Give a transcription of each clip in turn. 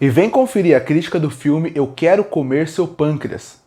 E vem conferir a crítica do filme Eu Quero Comer Seu Pâncreas.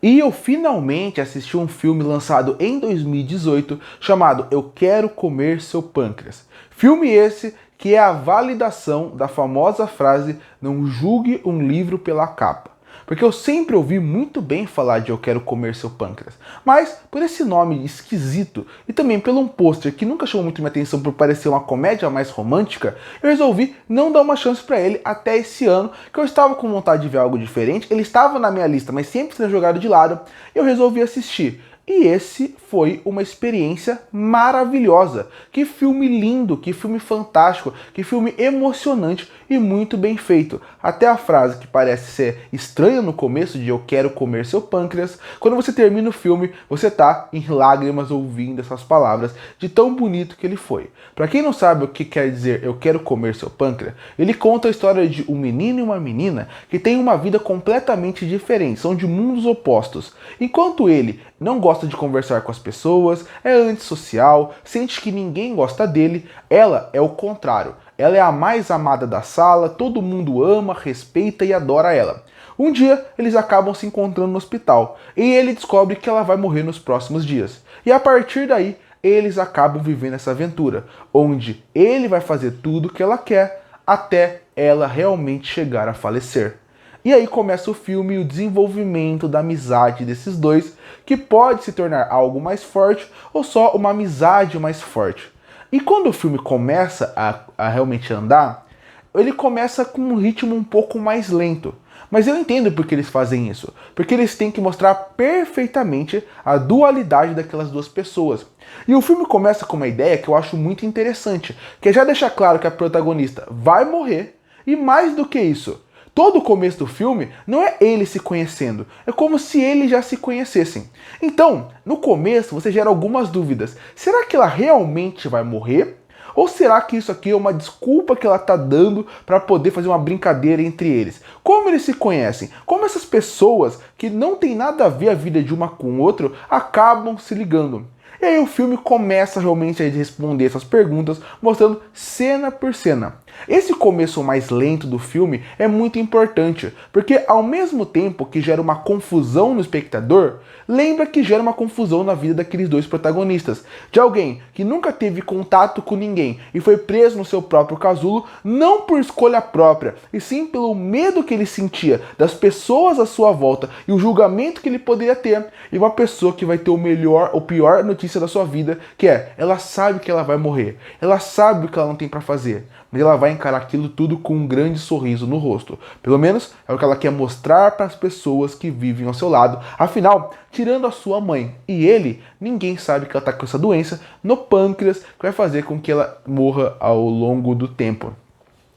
E eu finalmente assisti um filme lançado em 2018 chamado Eu Quero Comer Seu Pâncreas. Filme esse que é a validação da famosa frase "não julgue um livro pela capa". Porque eu sempre ouvi muito bem falar de Eu Quero Comer Seu Pâncreas, mas por esse nome esquisito e também pelo um pôster que nunca chamou muito minha atenção por parecer uma comédia mais romântica, eu resolvi não dar uma chance pra ele até esse ano, que eu estava com vontade de ver algo diferente. Ele estava na minha lista, mas sempre sendo jogado de lado, eu resolvi assistir. E esse foi uma experiência maravilhosa. Que filme lindo, que filme fantástico, que filme emocionante e muito bem feito. Até a frase que parece ser estranha no começo de "eu quero comer seu pâncreas", quando você termina o filme, você tá em lágrimas ouvindo essas palavras de tão bonito que ele foi. Para quem não sabe o que quer dizer "eu quero comer seu pâncreas", ele conta a história de um menino e uma menina que têm uma vida completamente diferente, são de mundos opostos. Enquanto ele não gosta de conversar com as pessoas, é antissocial, sente que ninguém gosta dele, ela é o contrário. Ela é a mais amada da sala, todo mundo ama, respeita e adora ela. Um dia, eles acabam se encontrando no hospital, e ele descobre que ela vai morrer nos próximos dias. E a partir daí, eles acabam vivendo essa aventura, onde ele vai fazer tudo o que ela quer, até ela realmente chegar a falecer. E aí começa o filme e o desenvolvimento da amizade desses dois, que pode se tornar algo mais forte ou só uma amizade mais forte. E quando o filme começa a realmente andar, ele começa com um ritmo um pouco mais lento. Mas eu entendo por que eles fazem isso. Porque eles têm que mostrar perfeitamente a dualidade daquelas duas pessoas. E o filme começa com uma ideia que eu acho muito interessante, que é já deixar claro que a protagonista vai morrer, e mais do que isso, todo o começo do filme não é eles se conhecendo, é como se eles já se conhecessem. Então, no começo você gera algumas dúvidas. Será que ela realmente vai morrer? Ou será que isso aqui é uma desculpa que ela está dando para poder fazer uma brincadeira entre eles? Como eles se conhecem? Como essas pessoas que não tem nada a ver a vida de uma com o outro acabam se ligando? E aí o filme começa realmente a responder essas perguntas, mostrando cena por cena. Esse começo mais lento do filme é muito importante, porque ao mesmo tempo que gera uma confusão no espectador, lembra que gera uma confusão na vida daqueles dois protagonistas. De alguém que nunca teve contato com ninguém e foi preso no seu próprio casulo, não por escolha própria, e sim pelo medo que ele sentia das pessoas à sua volta e o julgamento que ele poderia ter. E uma pessoa que vai ter o melhor ou pior notícia da sua vida, que é, ela sabe que ela vai morrer, ela sabe o que ela não tem para fazer, mas ela vai encarar aquilo tudo com um grande sorriso no rosto. Pelo menos é o que ela quer mostrar para as pessoas que vivem ao seu lado. Afinal, tirando a sua mãe e ele, ninguém sabe que ela está com essa doença no pâncreas que vai fazer com que ela morra ao longo do tempo.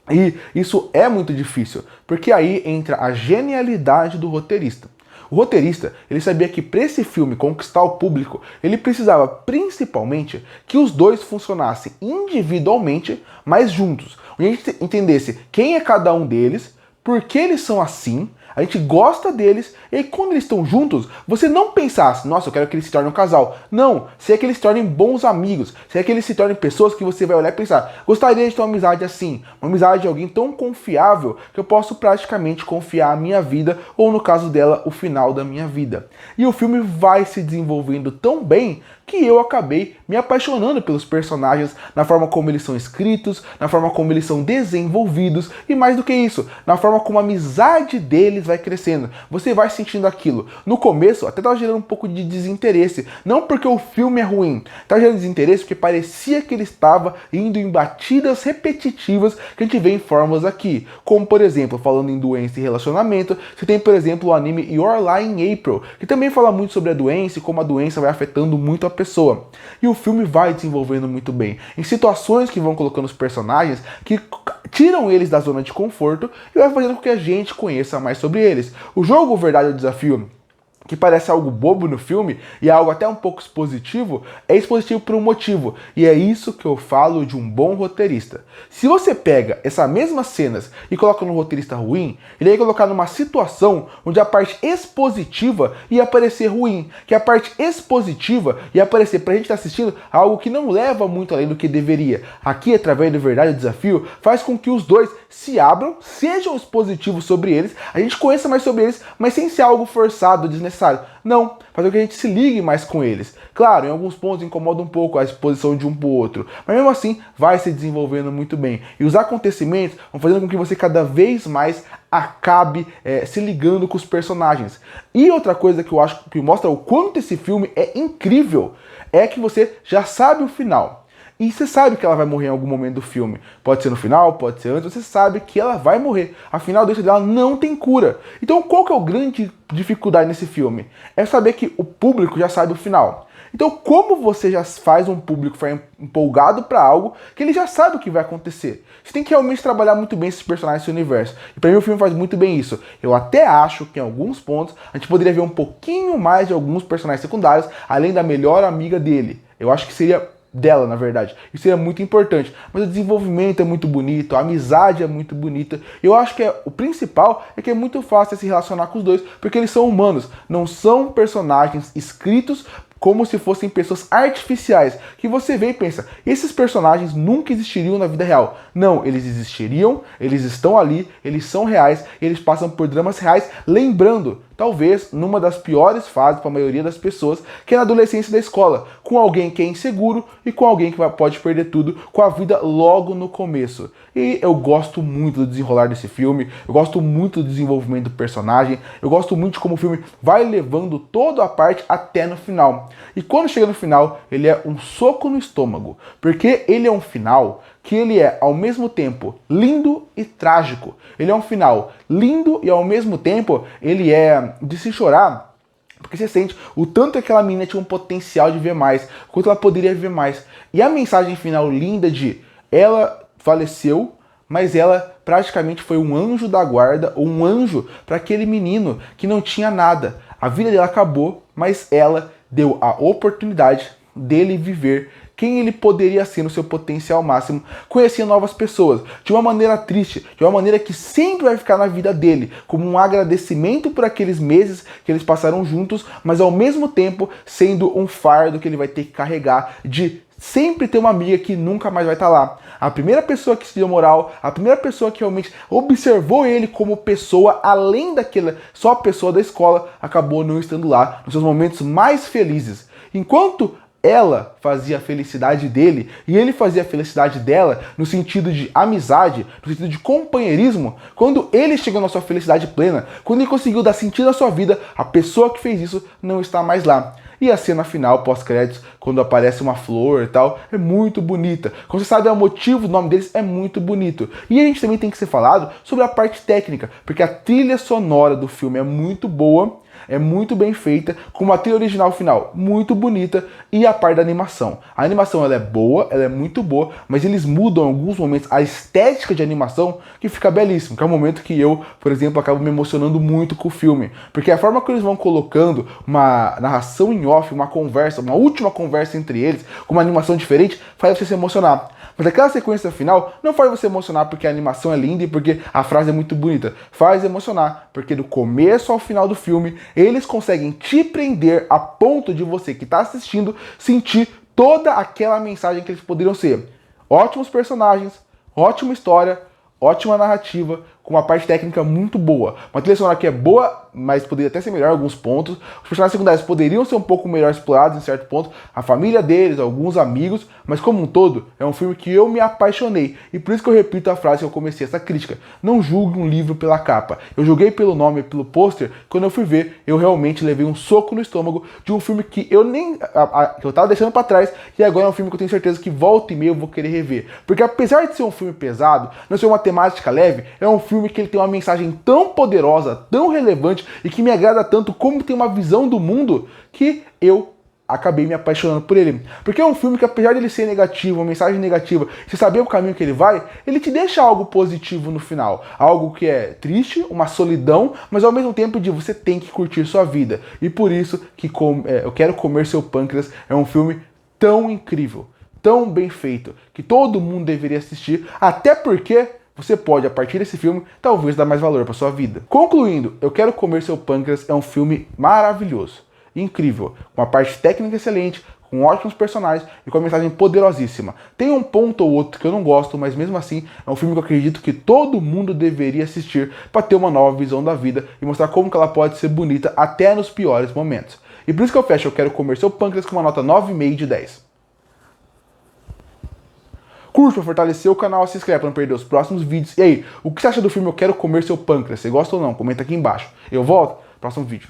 E isso é muito difícil, porque aí entra a genialidade do roteirista. O roteirista, ele sabia que para esse filme conquistar o público, ele precisava principalmente que os dois funcionassem individualmente, mas juntos. Onde a gente entendesse quem é cada um deles, por que eles são assim, a gente gosta deles, e aí quando eles estão juntos, você não pensasse, nossa, eu quero que eles se tornem um casal. Não, se é que eles se tornem bons amigos, se é que eles se tornem pessoas que você vai olhar e pensar, gostaria de ter uma amizade assim, uma amizade de alguém tão confiável que eu posso praticamente confiar a minha vida, ou no caso dela, o final da minha vida. E o filme vai se desenvolvendo tão bem que eu acabei me apaixonando pelos personagens, na forma como eles são escritos, na forma como eles são desenvolvidos, e mais do que isso, na forma como a amizade deles vai crescendo. Você vai sentindo aquilo. No começo, até estava gerando um pouco de desinteresse, não porque o filme é ruim, estava gerando desinteresse porque parecia que ele estava indo em batidas repetitivas que a gente vê em fórmulas aqui, como por exemplo, falando em doença e relacionamento, você tem por exemplo o anime Your Lie in April, que também fala muito sobre a doença e como a doença vai afetando muito a pessoa. E o filme vai desenvolvendo muito bem, em situações que vão colocando os personagens que tiram eles da zona de conforto e vai fazendo com que a gente conheça mais sobre eles. O jogo Verdade ou Desafio, que parece algo bobo no filme e é algo até um pouco expositivo, é expositivo por um motivo. E é isso que eu falo de um bom roteirista. Se você pega essas mesmas cenas e coloca num roteirista ruim, ele ia colocar numa situação onde a parte expositiva ia parecer ruim, que a parte expositiva ia parecer pra gente estar assistindo algo que não leva muito além do que deveria. Aqui, através do Verdade e Desafio, faz com que os dois se abram, sejam expositivos sobre eles, a gente conheça mais sobre eles, mas sem ser algo forçado, desnecessário. Não, fazer com que a gente se ligue mais com eles. Claro, em alguns pontos incomoda um pouco a exposição de um pro outro, mas mesmo assim vai se desenvolvendo muito bem. E os acontecimentos vão fazendo com que você cada vez mais acabe se ligando com os personagens. E outra coisa que eu acho que mostra o quanto esse filme é incrível é que você já sabe o final. E você sabe que ela vai morrer em algum momento do filme. Pode ser no final, pode ser antes, você sabe que ela vai morrer. Afinal, a doença dela não tem cura. Então, qual que é a grande dificuldade nesse filme? É saber que o público já sabe o final. Então, como você já faz um público ficar empolgado para algo que ele já sabe o que vai acontecer? Você tem que realmente trabalhar muito bem esses personagens, esse universo. E para mim o filme faz muito bem isso. Eu até acho que em alguns pontos a gente poderia ver um pouquinho mais de alguns personagens secundários, além da melhor amiga dele. Eu acho que seria dela, na verdade. Isso seria muito importante. Mas o desenvolvimento é muito bonito, a amizade é muito bonita. Eu acho que o principal é que é muito fácil se relacionar com os dois, porque eles são humanos, não são personagens escritos como se fossem pessoas artificiais, que você vê e pensa, esses personagens nunca existiriam na vida real. Não, eles existiriam, eles estão ali, eles são reais, eles passam por dramas reais, lembrando, talvez, numa das piores fases para a maioria das pessoas, que é na adolescência da escola, com alguém que é inseguro e com alguém que pode perder tudo, com a vida logo no começo. E eu gosto muito do desenrolar desse filme, eu gosto muito do desenvolvimento do personagem, eu gosto muito de como o filme vai levando toda a parte até no final. E quando chega no final, ele é um soco no estômago, porque ele é um final que ele é, ao mesmo tempo, lindo e trágico. Ele é um final lindo e, ao mesmo tempo, ele é de se chorar, porque você sente o tanto que aquela menina tinha um potencial de ver mais, o quanto ela poderia ver mais. E a mensagem final linda de ela faleceu, mas ela praticamente foi um anjo da guarda, ou um anjo para aquele menino que não tinha nada. A vida dela acabou, mas ela deu a oportunidade dele viver quem ele poderia ser no seu potencial máximo, conhecer novas pessoas, de uma maneira triste, de uma maneira que sempre vai ficar na vida dele, como um agradecimento por aqueles meses que eles passaram juntos, mas ao mesmo tempo sendo um fardo que ele vai ter que carregar de sempre ter uma amiga que nunca mais vai estar lá. A primeira pessoa que se deu moral, a primeira pessoa que realmente observou ele como pessoa, além daquela só pessoa da escola, acabou não estando lá nos seus momentos mais felizes. Enquanto ela fazia a felicidade dele e ele fazia a felicidade dela no sentido de amizade, no sentido de companheirismo, quando ele chegou na sua felicidade plena, quando ele conseguiu dar sentido à sua vida, a pessoa que fez isso não está mais lá. E a cena final, pós-créditos, quando aparece uma flor e tal, é muito bonita. Como você sabe, o motivo do nome deles é muito bonito. E a gente também tem que ser falado sobre a parte técnica, porque a trilha sonora do filme é muito boa, é muito bem feita, com uma trilha original final muito bonita e a parte da animação. A animação ela é boa, ela é muito boa, mas eles mudam em alguns momentos a estética de animação que fica belíssimo, que é um momento que eu, por exemplo, acabo me emocionando muito com o filme, porque a forma que eles vão colocando uma narração em off, uma conversa, uma última conversa entre eles, com uma animação diferente, faz você se emocionar. Mas aquela sequência final não faz você emocionar porque a animação é linda e porque a frase é muito bonita. Faz emocionar porque do começo ao final do filme eles conseguem te prender a ponto de você que está assistindo sentir toda aquela mensagem que eles poderiam ser. Ótimos personagens, ótima história, ótima narrativa, com uma parte técnica muito boa. Uma trilha sonora que é boa, mas poderia até ser melhor em alguns pontos. Os personagens secundários poderiam ser um pouco melhor explorados em certo ponto. A família deles, alguns amigos, mas como um todo, é um filme que eu me apaixonei. E por isso que eu repito a frase que eu comecei essa crítica. Não julgue um livro pela capa. Eu julguei pelo nome, pelo pôster. Quando eu fui ver, eu realmente levei um soco no estômago de um filme que eu nem... que eu tava deixando pra trás. E agora é um filme que eu tenho certeza que volta e meia eu vou querer rever. Porque apesar de ser um filme pesado, não ser uma temática leve, é um filme que ele tem uma mensagem tão poderosa, tão relevante e que me agrada tanto, como tem uma visão do mundo que eu acabei me apaixonando por ele. Porque é um filme que, apesar de ele ser negativo, uma mensagem negativa, você saber o caminho que ele vai, ele te deixa algo positivo no final. Algo que é triste, uma solidão, mas ao mesmo tempo de você tem que curtir sua vida. E por isso que Eu Quero Comer Seu Pâncreas é um filme tão incrível, tão bem feito, que todo mundo deveria assistir, até porque você pode, a partir desse filme, talvez dar mais valor para sua vida. Concluindo, Eu Quero Comer Seu Pâncreas é um filme maravilhoso, incrível, com uma parte técnica excelente, com ótimos personagens e com uma mensagem poderosíssima. Tem um ponto ou outro que eu não gosto, mas mesmo assim é um filme que eu acredito que todo mundo deveria assistir para ter uma nova visão da vida e mostrar como que ela pode ser bonita até nos piores momentos. E por isso que eu fecho Eu Quero Comer Seu Pâncreas com uma nota 9,5 de 10. Curte para fortalecer o canal, se inscreve para não perder os próximos vídeos. E aí, o que você acha do filme Eu Quero Comer Seu Pâncreas? Você gosta ou não? Comenta aqui embaixo. Eu volto no próximo vídeo.